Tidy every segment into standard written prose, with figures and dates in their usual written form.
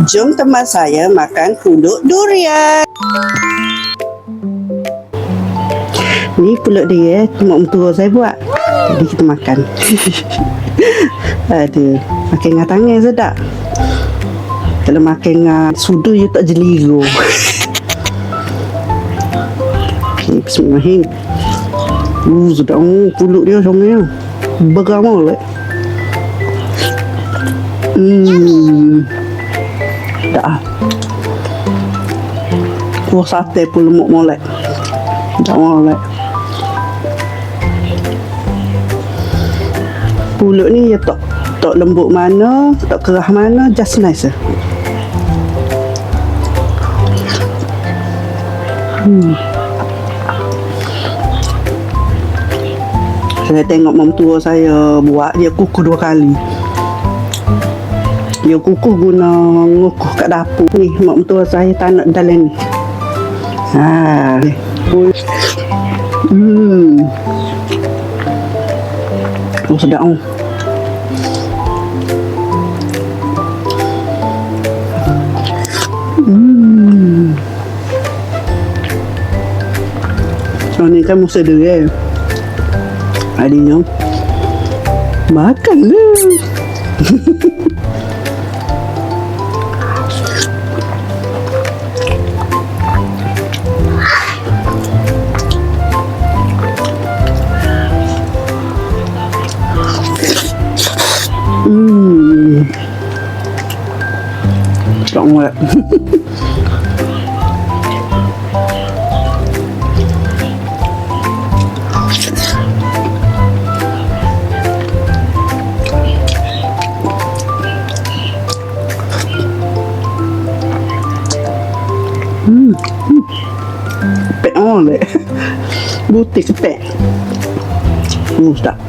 Jom teman saya makan pulut durian. Ni pulut dia, mak mentua saya buat. Jadi kita makan. Aduh, makan dengan tangan sedap. Kalau makan dengan sudu, you tak jeliru. Okay, bismillahirrahmanirrahim. Sedap. Pulut dia sama dia. Bergamau lah. Dah. Kuah sate pun lemuk molek. Tak molek. Pulut ni ya tak lembut mana, tak kerah mana, just nice. Saya tengok mak tua saya buat, dia kukuh 2 kali. Dia kukuh guna ngukuh kat dapur ni. Mak tua saya tak nak dalam ni. Oh, sedap. Oh, ni kan musa dia. Adiknya makan lah. Sangat. Pek oleh. Butik pek. Sedap.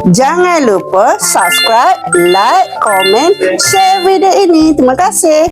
Jangan lupa subscribe, like, komen, share video ini. Terima kasih.